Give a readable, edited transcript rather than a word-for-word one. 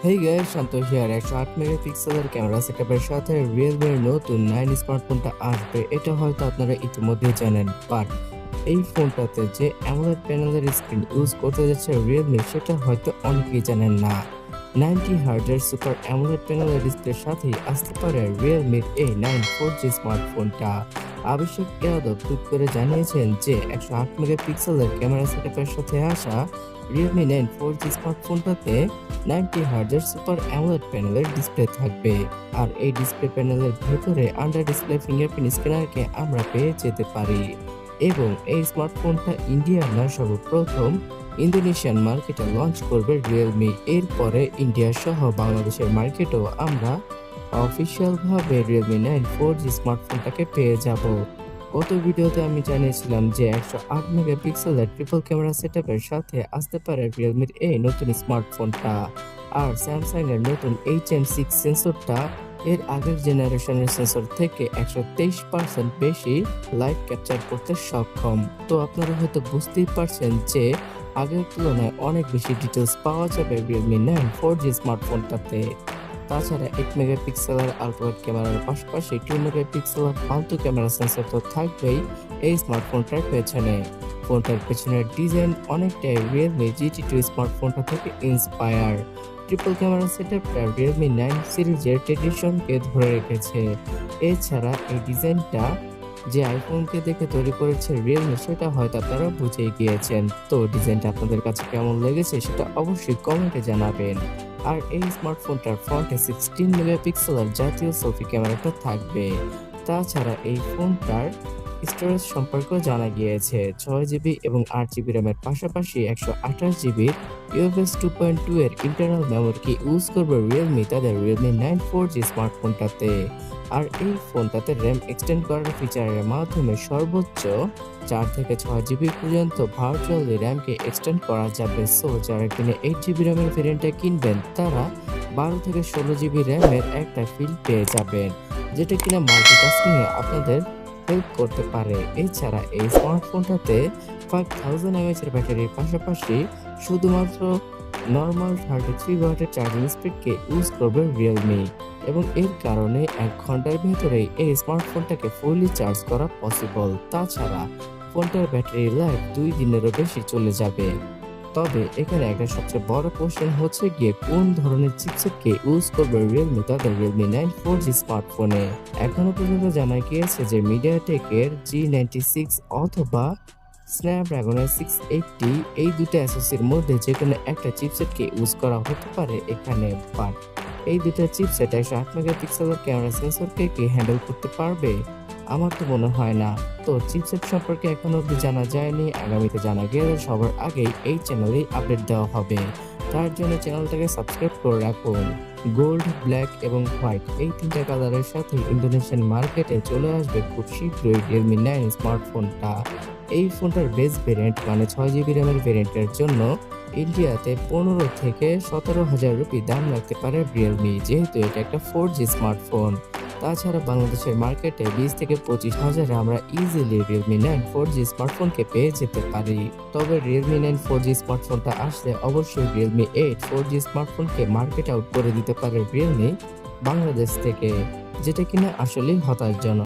Hey guys, Shanto here. 108 মেগাপিক্সেলের camera সেটআপের সাথে Realme এর নতুন 9 স্মার্টফোনটা আসবে, এটা হয়তো আপনারা ইতিমধ্যেই জানেন। বাট এই ফোনটাতে যে AMOLED প্যানেলের স্ক্রিন ইউজ করতে যাচ্ছে Realme, সেটা হয়তো অনেকেই জানেন না। 90 হার্জের সুপার AMOLED প্যানেলের ডিসপ্লের সাথেই আসতে পারে Realme এর এই 9 4G স্মার্টফোনটা। আবিষ্কার যাদব টুইট করে জানিয়েছেন যে 108 মেগাপিক্সেলের ক্যামেরা সেটআপের সাথে আসা Realme 9 4G স্মার্টফোনটাতে 90 হার্জের সুপার অ্যামোলেড প্যানেলের ডিসপ্লে থাকবে। আর এই ডিসপ্লে প্যানেলের ভেতরে আন্ডার ডিসপ্লে ফিঙ্গারপ্রিন্ট স্ক্যানারকে আমরা পেয়ে যেতে পারি। এবং এই স্মার্টফোনটা ইন্ডিয়ার নয়, সর্বপ্রথম ইন্দোনেশিয়ান মার্কেটে লঞ্চ করবে রিয়েলমি। এরপরে ইন্ডিয়া সহ বাংলাদেশের মার্কেটেও আমরা অফিসিয়াল ভাবে Realme 9 4G স্মার্টফোনটাকে পেয়ে যাব। গত ভিডিওতে আমি জানিয়েছিলাম যে 108 মেগাপিক্সেলের ট্রিপল ক্যামেরা সেটআপের সাথে আসতে পারে Realme-র এই নতুন স্মার্টফোনটা। আর স্যামসাং এর নতুন HM6 সেন্সরটা এর আগের জেনারেশনের সেন্সর থেকে 123% বেশি লাইট ক্যাপচার করতে সক্ষম। তো আপনারা হয়তো বুঝতেই পারছেন যে আগের তুলনায় অনেক বেশি ডিটেলস পাওয়া যাবে Realme 9 4G স্মার্টফোনটাতে। তাছাড়া 8 মেগাপিক্সেলের আল্ট্রাওয়াইড ক্যামেরার পাশাপাশি 2 মেগাপিক্সেলের ফালতু ক্যামেরা সেন্সর তো থাকবেই এই স্মার্টফোনটার পেছনে। ফোনটার পেছনের ডিজাইন অনেকটাই Realme GT2 স্মার্টফোনটা থেকে ইন্সপায়ার। ট্রিপল ক্যামেরা সেটআপটা Realme 9 সিরিজের ট্রেডিশনকে ধরে রেখেছে। এছাড়া এই ডিজাইনটা যে আইফোনকে দেখে তৈরি করেছে Realme, সেটা হয়তো আপনারা বুঝেই গিয়েছেন। তো ডিজাইনটা আপনাদের কাছে কেমন লেগেছে সেটা অবশ্যই কমেন্টে জানাবেন। আর এই স্মার্টফোনটার ফ্রন্টে 16 মেগাপিক্সেলের জাতীয় সেলফি ক্যামেরাটা থাকবে। তাছাড়া এই ফোনটার স্টোরেজ সম্পর্কেও জানা গিয়েছে 6 জিবি এবং 8 জিবি র্যামের পাশাপাশি 128 জিবির UFS 2.2 এর ইন্টারনাল মেমোরি ইউজ করবে Realme তাদের Realme 9 4G স্মার্টফোনটাতে। আর এই ফোনটাতে র্যাম এক্সটেন্ড করার ফিচারের মাধ্যমে সর্বোচ্চ 4 থেকে 6 জিবি পর্যন্ত ভার্চুয়ালি র্যামকে এক্সটেন্ড করা যাবে। সো যারা কিনে 8 জিবি র্যামের ভেরিয়েন্টটা কিনবেন তারা 12 থেকে 16 জিবি র্যামের একটা ফিল পেয়ে যাবেন, যেটা কিনা মাল্টিটাস্কিং এ আপনাদের হেল্প করতে পারে। এছাড়া এই স্মার্টফোনটাতে 5000 mAh এর ব্যাটারির পাশাপাশি শুধুমাত্র নরমাল 33 ওয়াটের চার্জিং স্পিডকে ইউজ করবে Realme। এবং এর কারণে 1 ঘন্টার ভেতরেই এই স্মার্টফোনটাকে ফুললি চার্জ করা পসিবল। তাছাড়া ফোনটার ব্যাটারি লাইফ 2 দিনেরও বেশি চলে যাবে। তবে এখানে একটা সবচেয়ে বড় কোশ্চেন হচ্ছে গিয়ে কোন ধরনের চিপসেটকে ইউজ করবে Realme তাদের Realme 9 4G স্মার্টফোনে। এখনো পর্যন্ত জানা গিয়েছে যে মিডিয়াটেকের G96 অথবা স্ন্যাপড্রাগনের 680 এই দুটো অ্যাসোসির মধ্যে যে কোনো একটা চিপসেটকে ইউজ করা হতে পারে এখানে। বাট এই দুটো চিপসেট 108 মেগাপিক্সেলের ক্যামেরা সেন্সরকে কি হ্যান্ডেল করতে পারবে? আমার তো মনে হয় না। তো চিপসেট সম্পর্কে এখনো অব্দি জানা যায়নি, আগামীতে জানা গেলে সবার আগেই এই চ্যানেলেই আপডেট দেওয়া হবে। তার জন্য চ্যানেলটাকে সাবস্ক্রাইব করে রাখুন। গোল্ড, ব্ল্যাক এবং হোয়াইট এই তিনটা কালারের সাথে ইন্দোনেশিয়ান মার্কেটে চলে আসবে খুব শীঘ্রই Realme 9 স্মার্টফোনটা। এই ফোনটার বেস ভেরিয়েন্ট মানে 6 জিবি র্যামের ভেরিয়েন্টের জন্য ইন্ডিয়াতে 15 থেকে 17,000 রুপি দাম লাগতে পারে Realme, যেহেতু এটা একটা 4G স্মার্টফোন। তাছাড়া বাংলাদেশের মার্কেটে 20 থেকে 25,000 আমরা ইজিলি Realme 9 4G স্মার্টফোনকে পেয়ে যেতে পারি। তবে Realme 9 4G স্মার্টফোনটা আসলে অবশ্যই Realme 8 4G স্মার্টফোনকে মার্কেট আউট করে দিতে পারে Realme বাংলাদেশ থেকে, যেটা কিনা আসলেই হতাশাজনক।